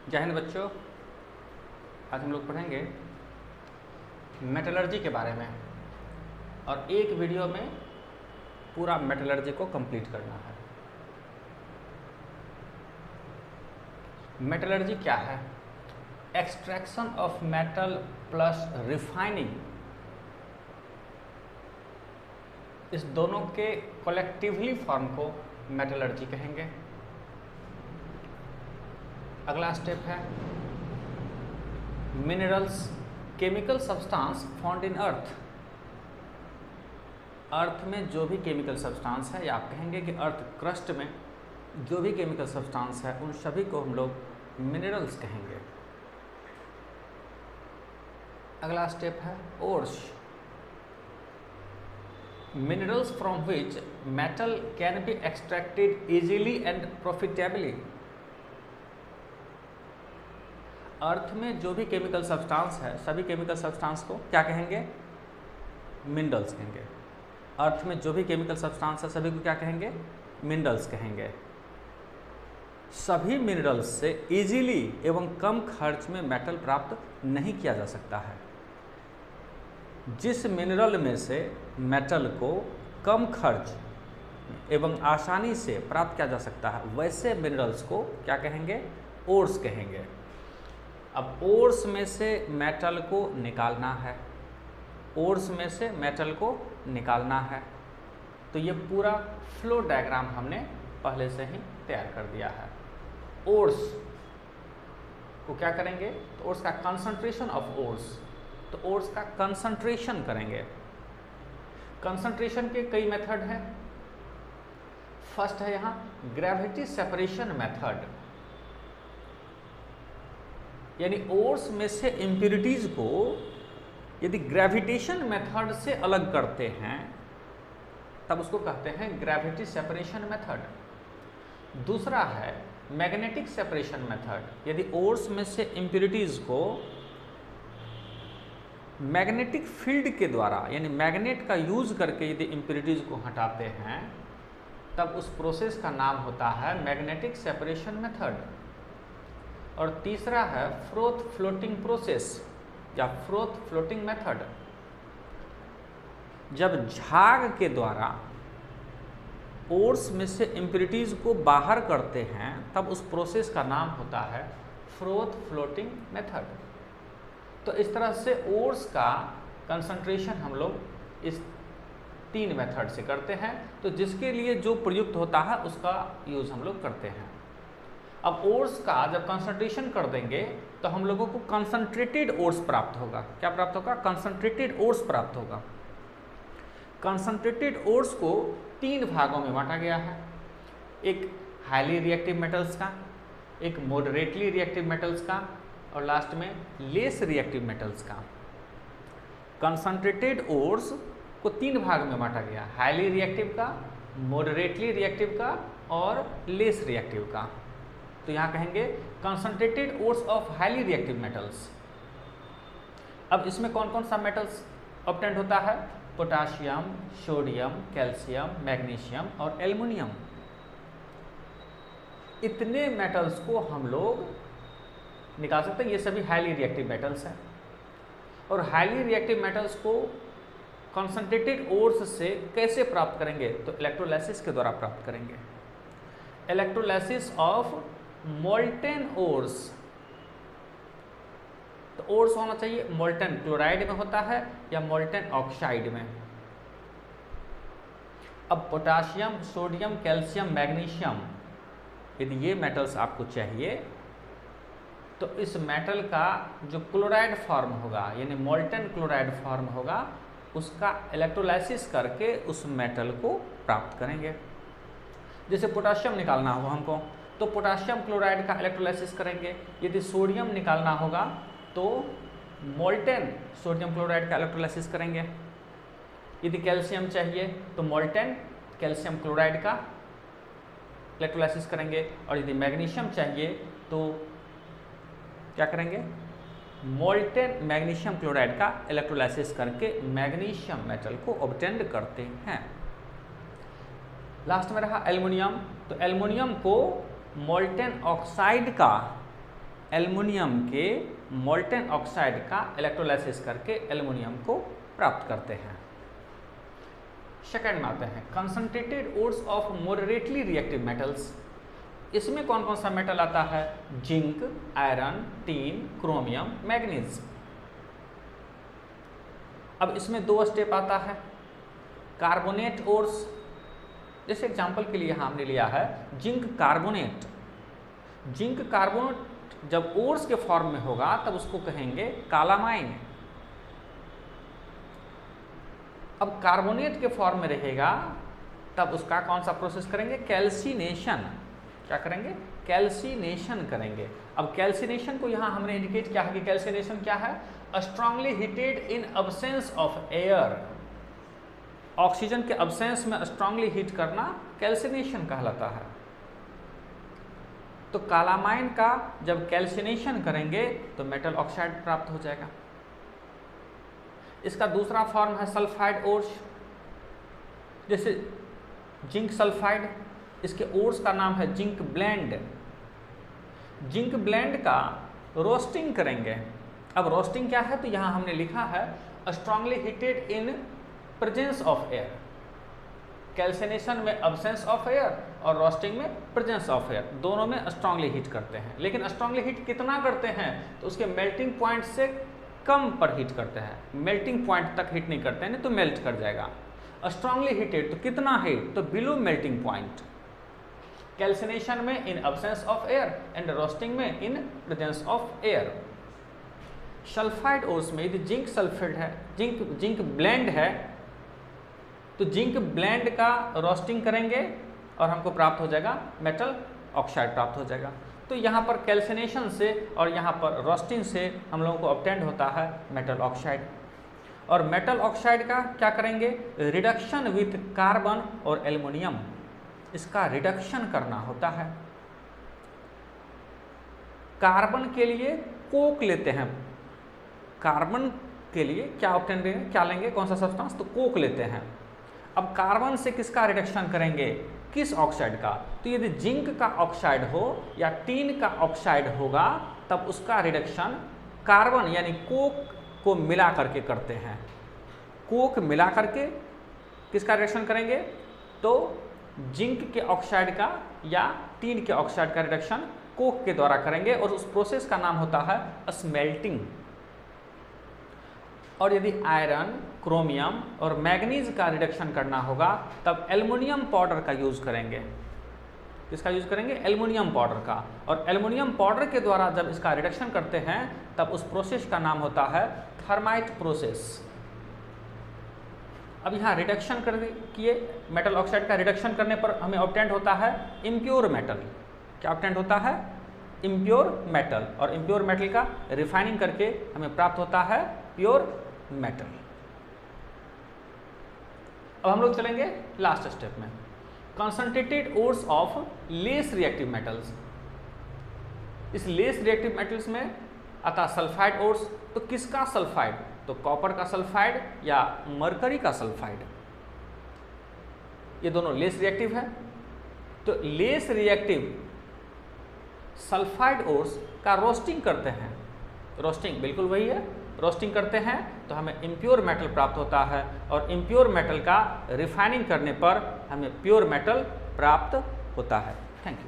जय हिंद बच्चों। आज हम लोग पढ़ेंगे मेटलर्जी के बारे में और एक वीडियो में पूरा मेटलर्जी को कंप्लीट करना है। मेटलर्जी क्या है? Extraction of metal plus refining, इस दोनों के कलेक्टिवली फॉर्म को मेटलर्जी कहेंगे। अगला स्टेप है minerals, chemical substance found in earth. Earth में जो भी केमिकल सब्सटेंस है, या आप कहेंगे कि अर्थ क्रस्ट में जो भी केमिकल सब्सटेंस है, उन सभी को हम लोग मिनरल्स कहेंगे। अगला स्टेप है ores, minerals from which metal can be extracted easily and profitably. Earth में जो भी केमिकल सब्सटेंस है, सभी केमिकल सब्सटेंस को क्या कहेंगे? मिनरल्स कहेंगे। अर्थ में जो भी केमिकल सब्सटेंस है, सभी को क्या कहेंगे? मिनरल्स कहेंगे। सभी मिनरल्स से इजीली एवं कम खर्च में मेटल प्राप्त नहीं किया जा सकता है। जिस मिनरल में से मेटल को कम खर्च एवं आसानी से प्राप्त किया जा सकता है, वैसे मिनरल्स को क्या कहेंगे? ओर्स कहेंगे। अब ओर्स में से मेटल को निकालना है, ओर्स में से मेटल को निकालना है, तो ये पूरा फ्लो डायग्राम हमने पहले से ही तैयार कर दिया है। ओर्स को क्या करेंगे? तो ओर्स का कंसंट्रेशन ऑफ ओर्स, तो ओर्स का कंसंट्रेशन करेंगे। कंसंट्रेशन के कई मेथड हैं। फर्स्ट है यहाँ ग्रेविटी सेपरेशन मेथड, यानी ओर्स में से इम्प्यूरिटीज को यदि ग्रेविटेशन मेथड से अलग करते हैं तब उसको कहते हैं ग्रेविटी सेपरेशन मेथड। दूसरा है मैग्नेटिक सेपरेशन मेथड, यदि ओर्स में से इम्प्यूरिटीज को मैग्नेटिक फील्ड के द्वारा यानी मैग्नेट का यूज करके यदि इम्प्यूरिटीज को हटाते हैं तब उस प्रोसेस का नाम होता है मैग्नेटिक सेपरेशन मेथड। और तीसरा है फ्रोथ फ्लोटिंग प्रोसेस या फ्रोथ फ्लोटिंग मेथड। जब झाग के द्वारा ओर्स में से इम्प्यूरिटीज को बाहर करते हैं तब उस प्रोसेस का नाम होता है फ्रोथ फ्लोटिंग मेथड। तो इस तरह से ओर्स का कंसंट्रेशन हम लोग इस तीन मेथड से करते हैं, तो जिसके लिए जो प्रयुक्त होता है उसका यूज हम लोग करते हैं। अब ओर्स का जब कंसंट्रेशन कर देंगे तो हम लोगों को कंसंट्रेटेड ओर्स प्राप्त होगा। क्या प्राप्त होगा? कंसंट्रेटेड ओर्स प्राप्त होगा। कंसंट्रेटेड ओर्स को तीन भागों में बांटा गया है, एक हाईली रिएक्टिव मेटल्स का, एक मॉडरेटली रिएक्टिव मेटल्स का, और लास्ट में लेस रिएक्टिव मेटल्स का। कंसंट्रेटेड ओर्स को तीन भाग में बांटा गया, हाईली रिएक्टिव का, मॉडरेटली रिएक्टिव का और लेस रिएक्टिव का। तो यहाँ कहेंगे concentrated ores of highly reactive metals. अब इसमें कौन कौन सा मेटल्स ऑब्टेंड होता है? पोटाशियम, सोडियम, कैल्शियम, मैग्नीशियम और एल्युमिनियम। इतने मेटल्स को हम लोग निकाल सकते हैं। ये सभी हाईली रिएक्टिव मेटल्स हैं। और हाईली रिएक्टिव मेटल्स को कंसंट्रेटेड ओर्स से कैसे प्राप्त करेंगे? तो इलेक्ट्रोलाइसिस के द्वारा प्राप्त करेंगे। Electrolysis of molten ores. तो ओर्स होना चाहिए मोल्टेन क्लोराइड में होता है या मोल्टेन ऑक्साइड में। अब पोटाशियम, सोडियम, कैल्शियम, मैग्नीशियम, यदि ये मेटल्स आपको चाहिए तो इस मेटल का जो क्लोराइड फॉर्म होगा यानी मोल्टेन क्लोराइड फॉर्म होगा, उसका इलेक्ट्रोलाइसिस करके उस मेटल को प्राप्त करेंगे। जैसे पोटाशियम निकालना हो हमको तो पोटाशियम क्लोराइड का इलेक्ट्रोलाइसिस करेंगे। यदि सोडियम निकालना होगा तो मोल्टेन सोडियम क्लोराइड का इलेक्ट्रोलाइसिस करेंगे। यदि कैल्शियम चाहिए तो मोल्टेन कैल्शियम क्लोराइड का इलेक्ट्रोलाइसिस करेंगे। और यदि मैग्नीशियम चाहिए तो क्या करेंगे? मोल्टेन मैग्नीशियम क्लोराइड का इलेक्ट्रोलाइसिस करके मैग्नीशियम मेटल को ऑब्टेंड करते हैं। लास्ट में रहा एल्युमिनियम। तो एल्युमिनियम को मोल्टेन ऑक्साइड का एल्युमिनियम के मोल्टेन ऑक्साइड का इलेक्ट्रोलाइसिस करके एल्युमिनियम को प्राप्त करते हैं। सेकंड में आते हैं concentrated ores of moderately reactive metals. इसमें कौन कौन सा मेटल आता है? Zinc, iron, tin, chromium, manganese. अब इसमें 2 स्टेप आता है। कार्बोनेट ओर्स, जैसे एग्जांपल के लिए हमने लिया है जिंक कार्बोनेट। जिंक कार्बोनेट जब ओर्स के फॉर्म में होगा तब उसको कहेंगे कालामाइन। अब कार्बोनेट के फॉर्म में रहेगा तब उसका कौन सा प्रोसेस करेंगे? कैल्सिनेशन। क्या करेंगे? कैल्सिनेशन करेंगे। अब कैल्सिनेशन को यहाँ हमने इंडिकेट किया है कि कैल्सिनेशन क्या है? Strongly heated in absence of air. Oxygen के अब्सेंस में स्ट्रांगली हीट करना कैल्सिनेशन कहलाता है। तो कालामाइन का जब कैल्सिनेशन करेंगे तो मेटल ऑक्साइड प्राप्त हो जाएगा। इसका दूसरा फॉर्म है सल्फाइड ओर्स, जैसे जिंक सल्फाइड, इसके ओर्स का नाम है जिंक ब्लेंड। जिंक ब्लेंड का रोस्टिंग करेंगे। अब रोस्टिंग क्या है? तो यहाँ हमने लिखा है strongly heated in presence of air. Calcination में अब्सेंस ऑफ एयर और रोस्टिंग में प्रेजेंस ऑफ एयर, दोनों में स्ट्रांगली हीट करते हैं। लेकिन स्ट्रांगली हीट कितना करते हैं? तो उसके मेल्टिंग पॉइंट से कम पर हीट करते हैं। मेल्टिंग पॉइंट तक हीट नहीं करते हैं, नहीं तो मेल्ट कर जाएगा। स्ट्रांगली हीटेड तो कितना हीट? तो बिलो मेल्टिंग पॉइंट। कैल्सिनेशन में in absence of air and roasting में in presence of air. Sulphide ores में यदि जिंक सल्फेट है, जिंक ब्लेंड है, तो जिंक ब्लेंड का रोस्टिंग करेंगे और हमको प्राप्त हो जाएगा मेटल ऑक्साइड प्राप्त हो जाएगा। तो यहाँ पर कैल्सिनेशन से और यहाँ पर रोस्टिंग से हम लोगों को ऑब्टेंड होता है मेटल ऑक्साइड। और मेटल ऑक्साइड का क्या करेंगे? रिडक्शन विथ कार्बन और एल्युमिनियम, इसका रिडक्शन करना होता है। कार्बन के लिए कोक लेते हैं। कार्बन के लिए क्या ऑब्टेन करेंगे? क्या लेंगे? कौन सा सब्सटेंस? तो कोक लेते हैं। अब कार्बन से किसका रिडक्शन करेंगे? किस ऑक्साइड का? तो यदि जिंक का ऑक्साइड हो या टीन का ऑक्साइड होगा तब उसका रिडक्शन कार्बन यानी कोक को मिला करके करते हैं। कोक मिला करके किसका रिडक्शन करेंगे? तो जिंक के ऑक्साइड का या टीन के ऑक्साइड का रिडक्शन कोक के द्वारा करेंगे और उस प्रोसेस का नाम होता है स्मेल्टिंग। और यदि आयरन, क्रोमियम और मैग्नीज का रिडक्शन करना होगा तब एल्युमिनियम पाउडर का यूज़ करेंगे। किसका यूज़ करेंगे? एल्युमिनियम पाउडर का। और एल्युमिनियम पाउडर के द्वारा जब इसका रिडक्शन करते हैं तब उस प्रोसेस का नाम होता है थर्माइट प्रोसेस। अब यहाँ रिडक्शन कर किए मेटल ऑक्साइड का रिडक्शन करने पर हमें ऑब्टेंड होता है इम्प्योर मेटल। क्या ऑब्टेंड होता है? Impure metal. और इम्प्योर मेटल का रिफाइनिंग करके हमें प्राप्त होता है प्योर मेटल। अब हम लोग चलेंगे लास्ट स्टेप में, concentrated ores of less reactive metals. इस लेस रिएक्टिव मेटल्स में आता सल्फाइड ओर्स। तो किसका सल्फाइड? तो कॉपर का सल्फाइड या मरकरी का सल्फाइड, ये दोनों लेस रिएक्टिव है। तो लेस रिएक्टिव सल्फाइड ओर्स का रोस्टिंग करते हैं। रोस्टिंग बिल्कुल वही है, रोस्टिंग करते हैं तो हमें इम्प्योर मेटल प्राप्त होता है और इम्प्योर मेटल का रिफाइनिंग करने पर हमें प्योर मेटल प्राप्त होता है। Thank you.